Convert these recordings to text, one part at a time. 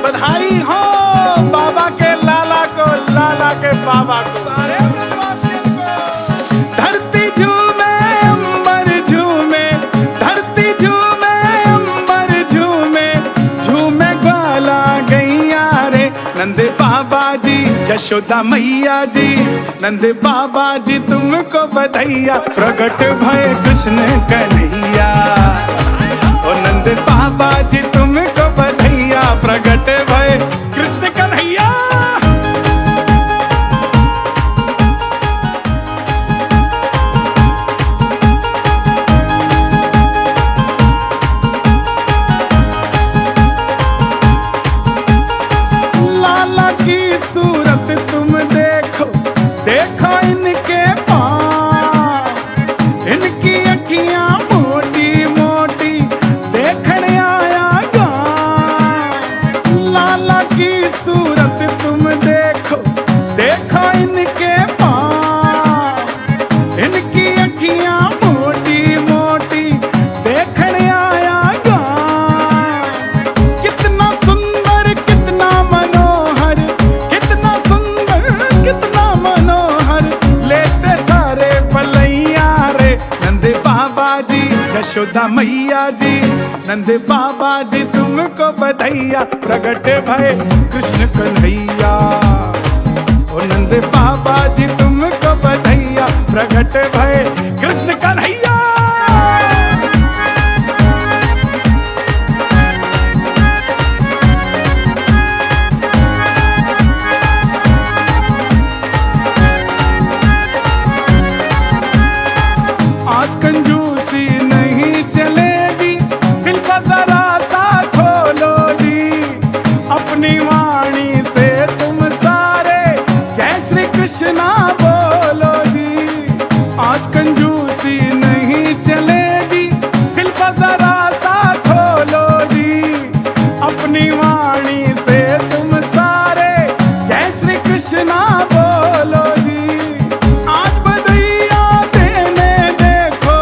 बधाई हो बाबा के लाला को, लाला के बाबा को, सारे ब्रजवासियों को। धरती झूमे अंबर झूमे, धरती झूमे अंबर झूमे, झूमे ग्वाला गैया रे। नंद बाबा जी यशोदा मैया जी, नंद बाबा जी तुमको बधाइया, प्रगट भय कृष्ण कन्हैया। ओ नंद बाबा जी तुमको बधाइया, प्रगट भय कृष्ण कन्हैया। लाला की सूरत तुम देखो, देखो इनके पाँव, इनकी अखियां मोटी मोटी, देखने आया गाँव। लाला की सूरत तुम देखो, देखो इनके पाँव, इनकी अखियां मोटी मोटी, देखने आया गाँव। कितना सुंदर कितना मनोहर, कितना सुंदर कितना मनोहर, लेते सारे पलैया रे। नंद बाबा जी यशोदा मैया जी, नंद बाबा जी तुमको बधाइया, प्रगट भय कृष्ण कन्हैया। ओ नंद बाबा जी तुमको बधाइया, प्रगट भय कृष्ण कन्हैया। आज कंजूसी नहीं चलेगी, दिल का जरा सा खोलो जी, अपनी वाणी से तुम सारे जय श्री कृष्णा बोलो जी। आज कंजूसी नहीं चलेगी, दिल का जरा सा खोलो जी, अपनी वाणी से तुम सारे जय श्री कृष्णा बोलो जी। आज बधाइयाँ देने देखो,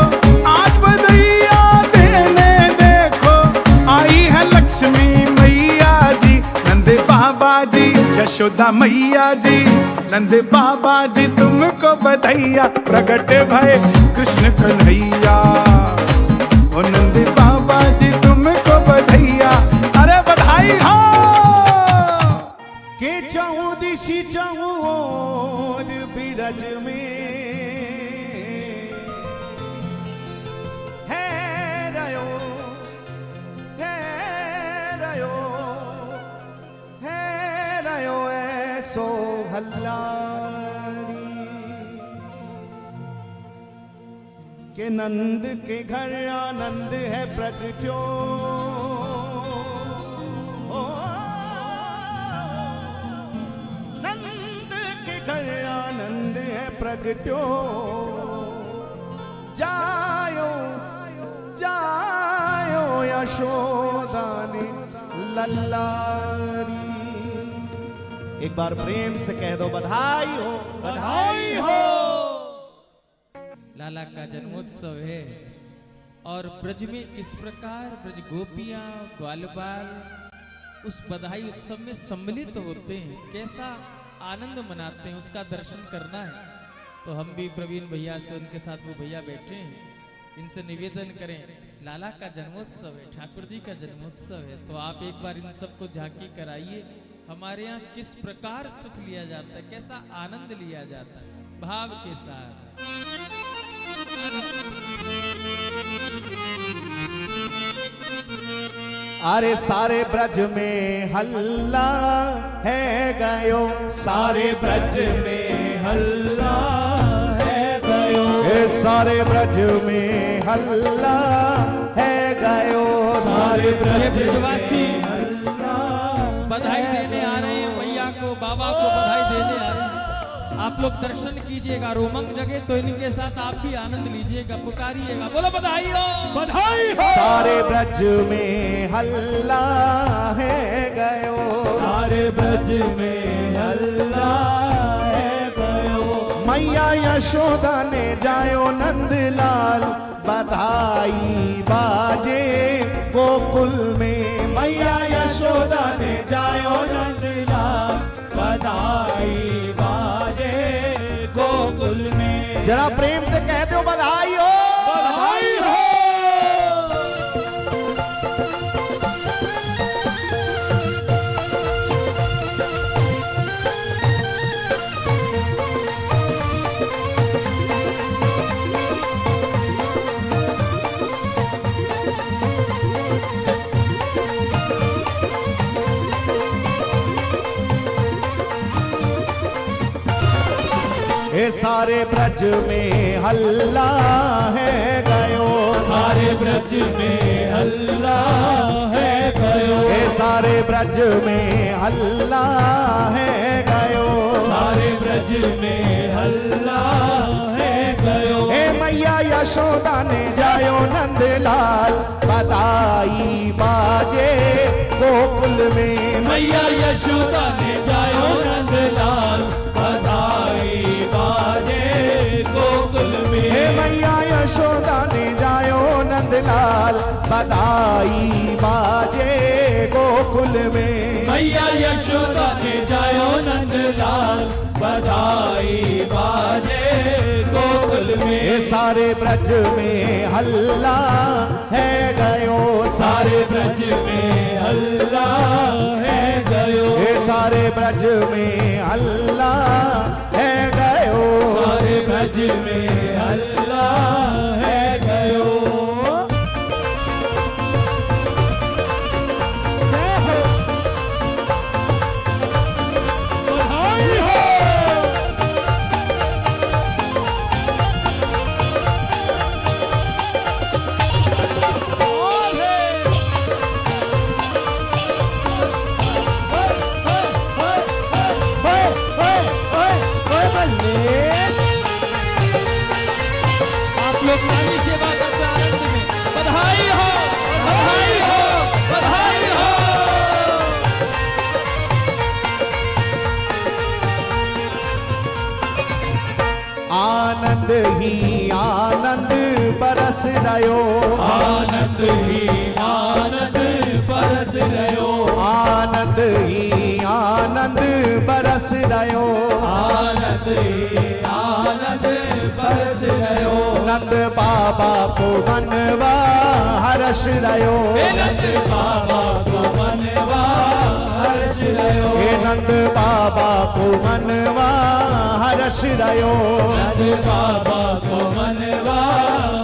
आज बधाइयाँ देने देखो, आई है लक्ष्मी मैया जी। नंद बाबा जी यशोदा मैया जी, नंद बाबा जी तुमको बधाइया, प्रगट भय कृष्ण कन्हैया। ओ नंद बाबा जी तुमको बधाइया, अरे बधाई हो। के चाहूं दिशी चाहूं और बिरज में है रयो, है रयो, है रयो ऐसो हल्लारी, के नंद के घर आनंद है प्रगट्यो। नंद के घर आनंद है प्रगट्यो, जायो जायो यशोदा ने लल्लारी। एक बार प्रेम से कह दो बधाई हो, बधाई हो। लाला का जन्मोत्सव है और ब्रज में किस प्रकार ब्रज गोपियां ग्वाल बाल उस बधाई उत्सव में सम्मिलित होते हैं, कैसा आनंद मनाते हैं, उसका दर्शन करना है। तो हम भी प्रवीण भैया से, उनके साथ वो भैया बैठे हैं, इनसे निवेदन करें, लाला का जन्मोत्सव है, ठाकुर जी का जन्मोत्सव है, तो आप एक बार इन सबको झांकी कराइए। हमारे यहाँ किस प्रकार सुख लिया जाता है, कैसा आनंद लिया जाता है भाव के साथ। अरे सारे ब्रज में हल्ला है गयो, सारे ब्रज में हल्ला है गयो, सारे ब्रज में हल्ला है गयो, सारे ब्रजवासी बधाई देने आ रहे हैं मैया को, बाबा को बधाई देने आ रहे हैं। आप लोग दर्शन कीजिएगा, रोमंग जगह तो इनके साथ आप भी आनंद लीजिएगा, पुकारिएगा, बोलो बधाई हो, बधाई हो। सारे ब्रज में हल्ला है गयो, सारे ब्रज में हल्ला है गयो, मैया यशोदा ने जायो नंदलाल बधाई बाजे गोकुल में। मैया यशोदा ने जायो नंदलाल, बधाई बाजे गोकुल में। जरा प्रेम से कह दो बधाई हो, बधाई हो। ये सारे ब्रज में हल्ला है गयो, सारे ब्रज में हल्ला है गयो, ये सारे ब्रज में हल्ला है गयो, सारे ब्रज में हल्ला है गयो। हे मैया यशोदा ने जायो नंदलाल, बधाई बाजे गोकुल में। मैया यशोदा ने जायो नंदलाल, बधाई बाजे गोकुल में। हे मैया यशोदा ने जायो नंदलाल, बधाई बाजे गोकुल में। मैया यशोदा ने जायो नंदलाल, बधाई बाजे गोकुल में। ये सारे ब्रज में हल्ला है गयो, सारे ब्रज में हल्ला है गयो, ये सारे ब्रज में हल्ला है गयो, सारे ब्रज में हल्ला है गयो। बधाई हो। आप लोग नानी सेवा करते आनंद में। बधाई हो, बधाई हो, बधाई हो। आनंद ही आनंद बरस रयो, आनंद ही आनंद बरस रयो, आनंद ही आनंद बरस रयो, आनंद ही आनंद बरस रयो। नंद बाबा को मनवा हर्ष रयो, हे नंद बाबा को मनवा हर्ष रयो, हे नंद बाबा को मनवा हर्ष रयो, नंद बाबा को मनवा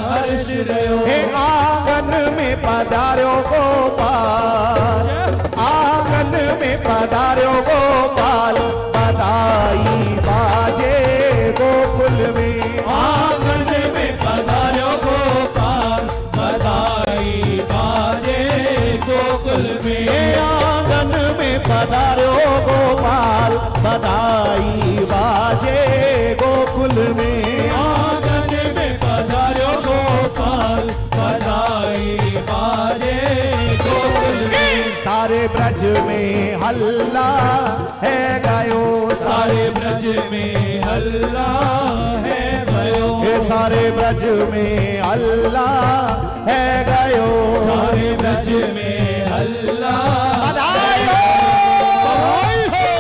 हर्ष रयो। हे आंगन में पधार्यो गोपाल, आंगन में पधार्यो गोपाल, बधाई बाजे गोकुल में। आंगन में पधार्यो गोपाल, बधाई बाजे गोकुल में। हे आंगन में पधार्यो गोपाल, बधाई बाजे गोकुल में। आंगन में पधार्यो गोपाल, बधाई बाजे गोकुल में। सारे ब्रज में हल्ला है गयो, सारे ब्रज में हल्ला है गयो, हे सारे ब्रज में हल्ला है गयो, सारे ब्रज में हल्ला। बधाई हो। बधाई हो।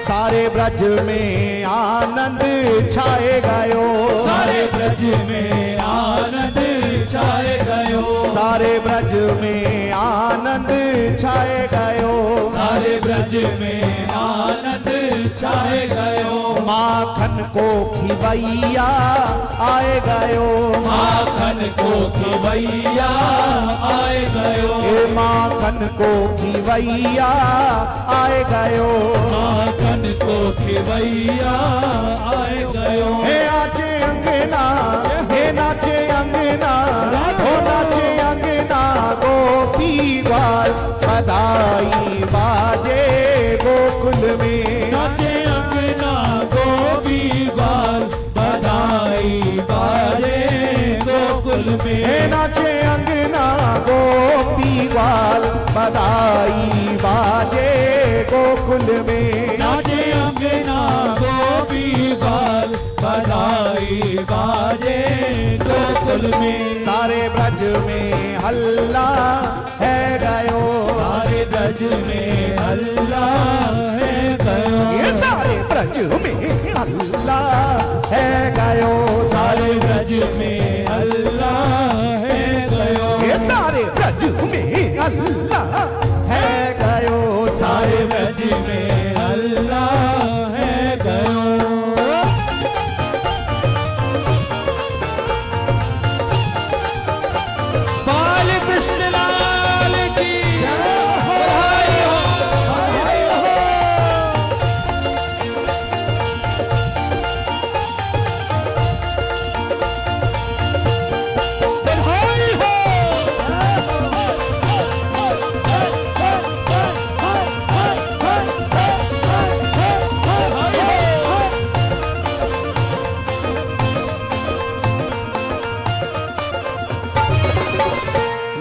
सारे ब्रज में आनंद छाए गयो, सारे ब्रज में आनंद छाए गयो, सारे ब्रज में आनंद छाए गयो, सारे ब्रज में आनंद छाए गयो। माखन को खिवैया आए गयो, माखन को खिवैया आए गयो, हे माखन को खिवैया आए गयो, माखन को खिवैया आए गयो। हे आचे अंगना, हे नाचे अंगना हो नाचे अंगना गोपी ग्वाल बधाई बाजे गोकुल में नाचे अंगना गोपी ग्वाल बधाई बाजे गोकुल में नाचे अंगना गोपी ग्वाल बधाई बाजे गोकुल में नाचे अंगना गोपी ग्वाल बधाई बाजे गोकुल में सारे ब्रज में हल्ला है गयो सारे ब्रज में हल्ला है गयो ये सारे ब्रज में हल्ला है गयो सारे ब्रज में हल्ला है गयो ये सारे ब्रज में हल्ला है गयो सारे ब्रज में हल्ला है गयो बाल कृष्ण लाल की बधाई हो बधाई हो बधाई हो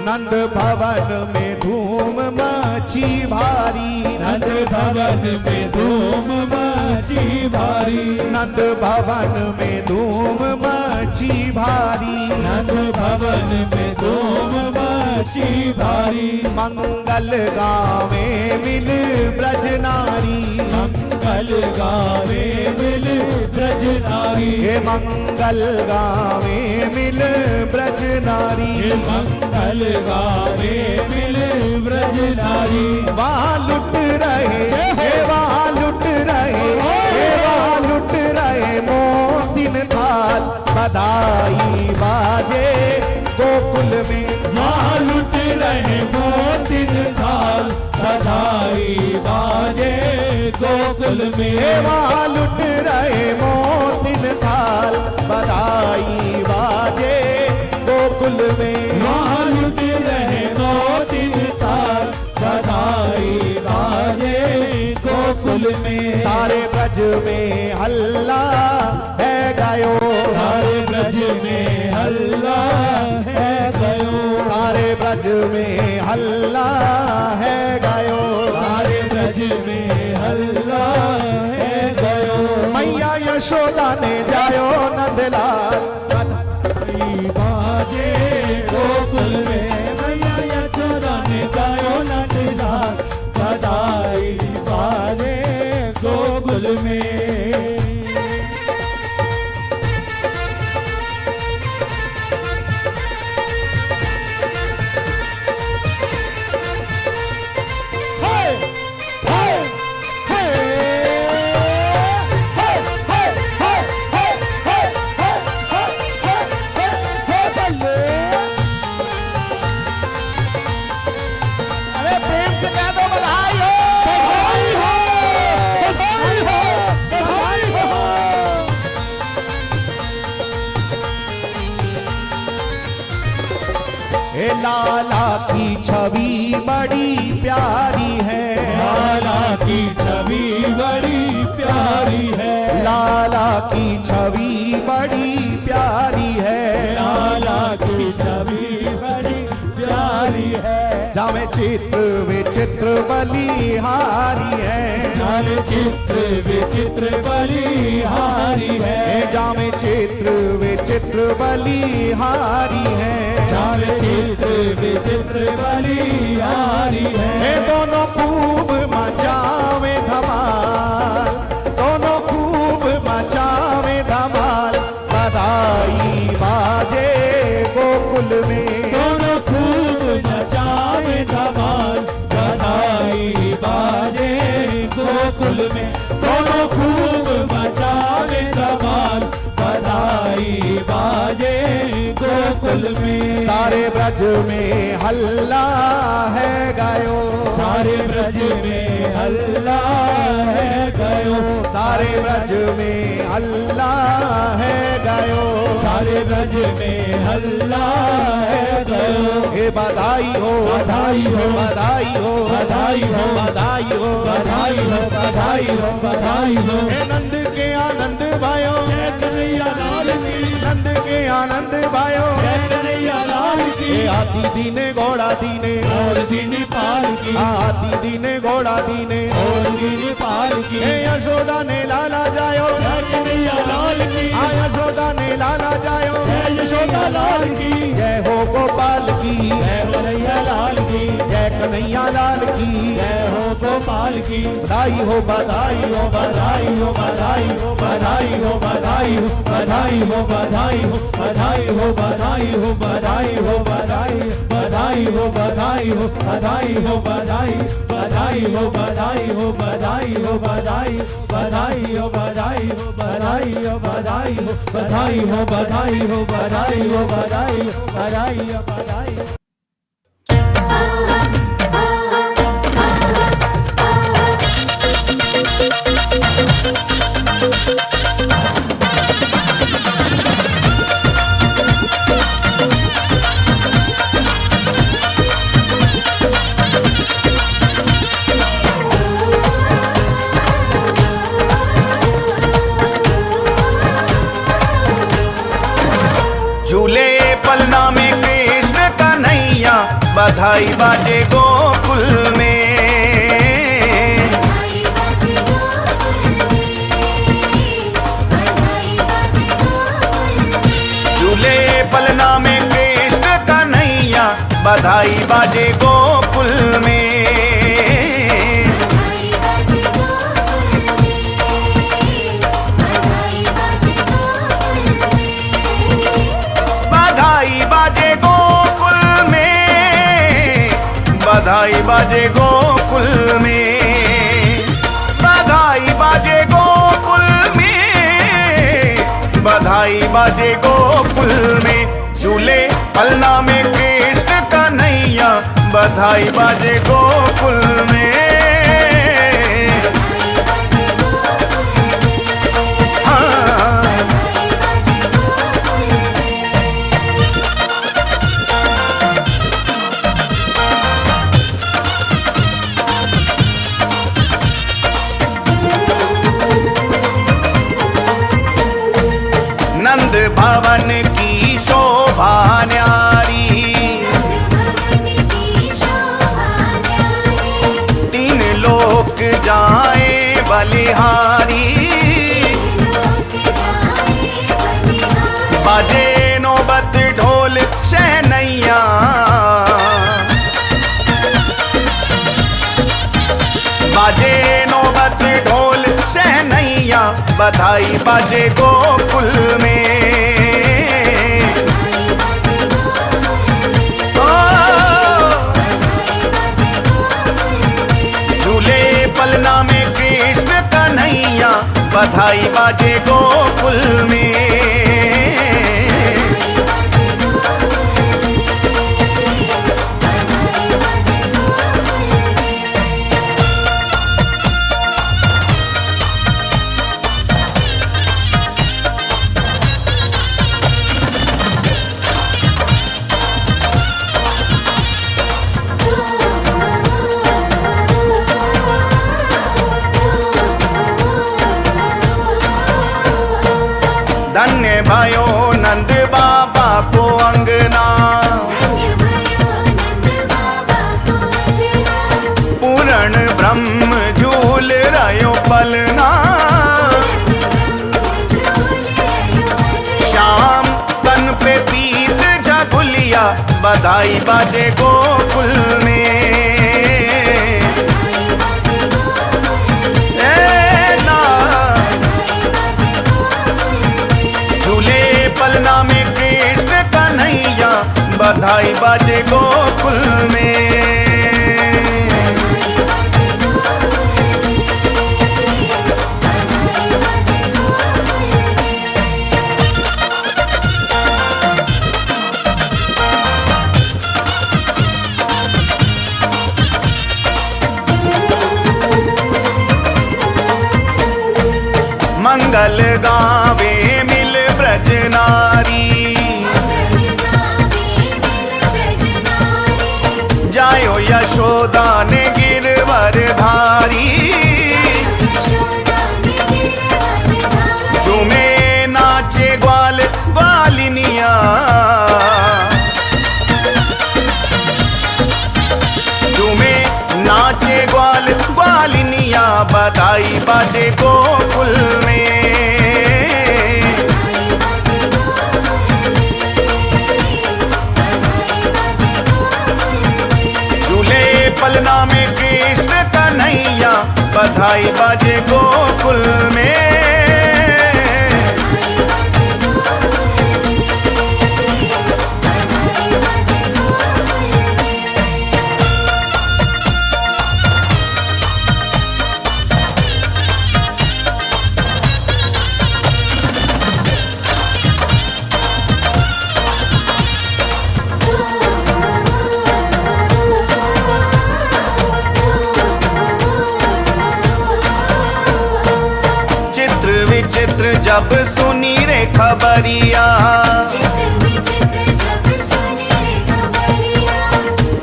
नंद भवन में धूम मची भारी नंद भवन में धूम मची भारी नंद भवन में धूम मची भारी नंद भवन में धूम मची भारी मंगल गावे मिल ब्रज नारी मंगल गावे मिल ब्रज नारी हे मंगल गावे मिल ब्रज नारी मंगल गावे मिल ब्रज नारी वहाँ लुट रहे हे वहाँ लुट रहे हे वहाँ लुट रहे मोतिन थाल बधाई बाजे गोकुल में वहाँ लुट रहे मोतिन थाल बधाई बाजे गोकुल हे में वहाँ लुट रहे मोतिन थाल बधाई बाजे गोकुल में वहाँ लुट रहे मोतिन थाल बधाई बाजे गोकुल में सारे ब्रज में हल्ला है गयो सारे ब्रज में हल्ला है गयो सारे ब्रज में हल्ला है गयो सारे ब्रज में हल्ला है गयो मैया यशोदा ने जायो नंदलाल बधाई बाजे गोकुल में मैया यशोदा ने गायो नंदलाल बधाई बाजे गोकुल में अरे प्रेम से कह दो बधाई हो बधाई हो बधाई हो बधाई हो हे लाला की छवि बड़ी प्यारी है लाला की छवि बड़ी प्यारी है लाला की छवि बड़ी प्यारी है लाला की छवि बड़ी प्यारी है जामे चित्र विचित्र बलिहारी है जाने चित्र विचित्र बलिहारी है जामे चित्र विचित्र बलिहारी है जाने चित्र विचित्र बलिहारी ये है दोनों खूब मचावे धमाल दोनों खूब मचावे धमाल बधाई बाजे गोकुल में दोनों खूब नचावे धमाल बधाई बाजे गोकुल में दोनों खूब मचावे धमाल बधाई बाजे गोकुल में सारे ब्रज में हल्ला है गायो सारे ब्रज में हल्ला है गयो, सारे ब्रज में हल्ला है गयो, सारे ब्रज में हल्ला है गयो। हे बधाई हो बधाई हो बधाई हो बधाई हो बधाई हो बधाई हो बधाई हो बधाई हो। हे नंद के आनंद भाइयों जय कन्हैया लाल की, नंद के आनंद भाइयों जय कन्हैया लाल की। हाथी दीने घोड़ा दीने और दीने पाल की, हाथी दीने घोड़ा दीने और दीने पाल की। हे यशोदा ने लाला जायो जय कन्हैया लाल की, यशोदा ने लाला जायो जय यशोदा लाल की। जय हो गोपाल की जय कन्हैया लाल की, जय कन्हैया लाल की जय हो गोपाल की। बधाई हो बधाई हो बधाई हो बधाई हो बधाई हो बधाई हो बधाई हो बधाई हो बधाई हो बधाई हो बधाई हो बधाई बधाई हो बधाई हो बधाई हो बधाई बधाई हो बधाई हो बधाई हो बधाई बधाई हो बधाई हो बधाई हो बधाई हो बधाई हो बधाई हो बधाई हो बधाई बधाई हो बधाई। झूले पलना में कृष्ण कन्हैया, बधाई बाजे गोकुल में। झूले पलना में कृष्ण कन्हैया, बधाई बाजे गोकुल में। बधाई बाजे गोकुल में, बधाई बाजे गोकुल में, बधाई बाजे गोकुल में, बधाई बाजे गोकुल में। झूले पलना में कृष्ण कन्हैया, बधाई बाजे गोकुल में। नंद भवन की शोभा न्यारी, तीन लोक जाए बलिहारी। बाजे नौबत ढोल शहनैया, बाजे नौबत ढोल शहनैया, बधाई बाजे गोकुल में। झूले पलना में कृष्ण कन्हैया, बधाई बाजे गोकुल में। धन्य भयो नंद बाबा को अंगना, पूर्ण ब्रह्म झूल रयो पलना। शाम तन पे पीत झगुलिया, बधाई बाजे गोकुल में। पलना में कृष्ण कन्हैया, बधाई बाजे गोकुल में। मंगल गावे मिल ब्रज नारी। जायो यशोदा ने गिरवर धारी। झूमे नाचे ग्वाल ग्वालिनिया। झूमे नाचे ग्वाल ग्वालिनिया। बधाई बाजे गोकुल में। झूले पलना में कृष्ण कन्हैया। बधाई बाजे गोकुल में। विचित्र जब सुनी रे खबरिया।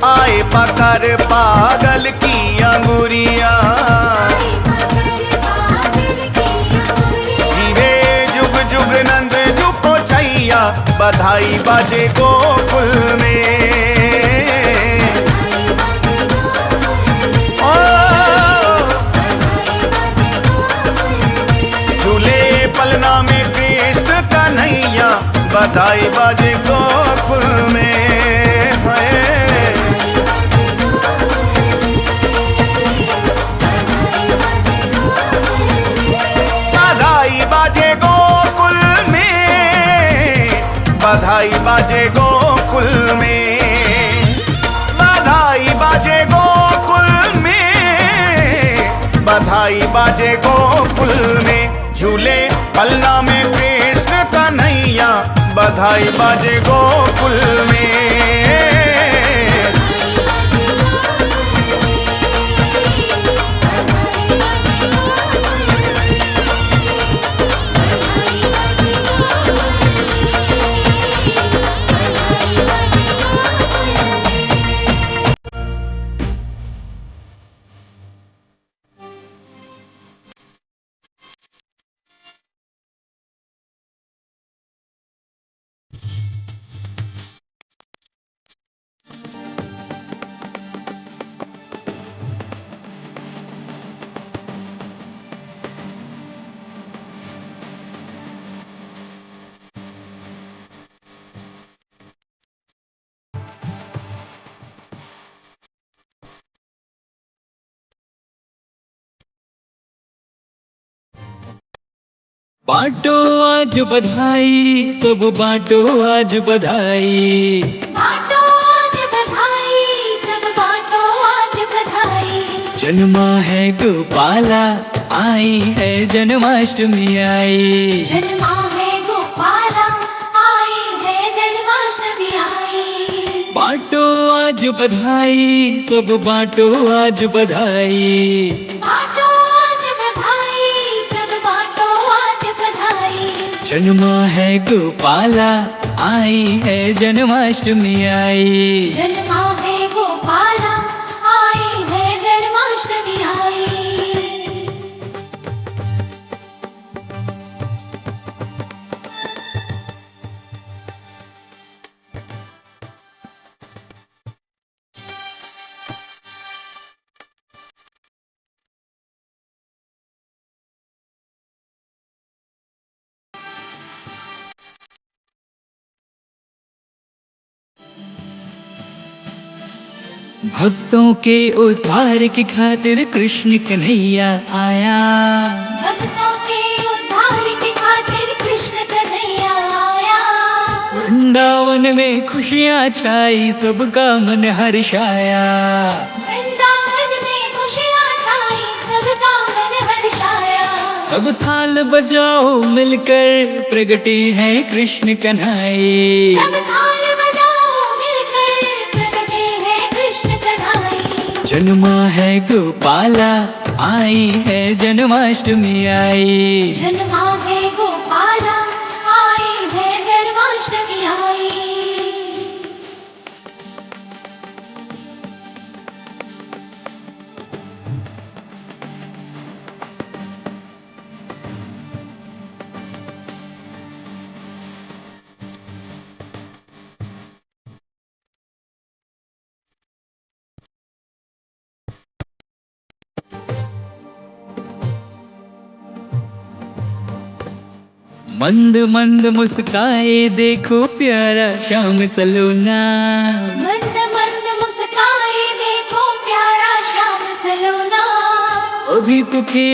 आए पकड़ पागल की अंगुरिया। जीवे जुग जुग नंद जुको छैया। बधाई बाजे गोकुल में। पलना में कृष्ण कन्हैया। बधाई बाजे गोकुल में। बधाई बाजे गोकुल में। बधाई बाजे गोकुल में। बधाई बाजे गोकुल में। बधाई बाजे गोकुल में। झूले पलना में कृष्ण कन्हैया। बधाई बाजे गोकुल में। बांटो आज बधाई, सब बांटो आज बधाई। बांटो आज बधाई, सब बांटो आज बधाई। जन्मा है गोपाला, आई है जन्माष्टमी आई। जन्मा है गोपाला, आई है जन्माष्टमी आई। बांटो आज बधाई, सब बांटो आज बधाई। बांटो आज बधाई, सब बांटो आज बधाई। जन्मा है गोपाला, आई है जन्माष्टमी आई। जन्मा है गोपाला, आई है जन्माष्टमी आई। भक्तों के उद्धार की खातिर कृष्ण कन्हैया आया। भक्तों के उद्धार की खातिर कृष्ण कन्हैया आया। वृंदावन में खुशियाँ छाई, सबका मन हर्षाया। वृंदावन में खुशियाँ छाई, सबका मन हर्षाया। सब थाल बजाओ मिलकर, प्रगटे है कृष्ण कन्हैया। सब थाल बजाओ मिलकर, प्रगटे हैं कृष्ण कन्हैया। जन्मा है गोपाला, आई है जन्माष्टमी आई। जन्मा है गोपाला, आई है जन्माष्टमी आई। मंद मंद मुस्काए देखो प्यारा श्याम सलोना। मंद मंद मुस्काए देखो प्यारा श्याम सलोना। अभी तो खेल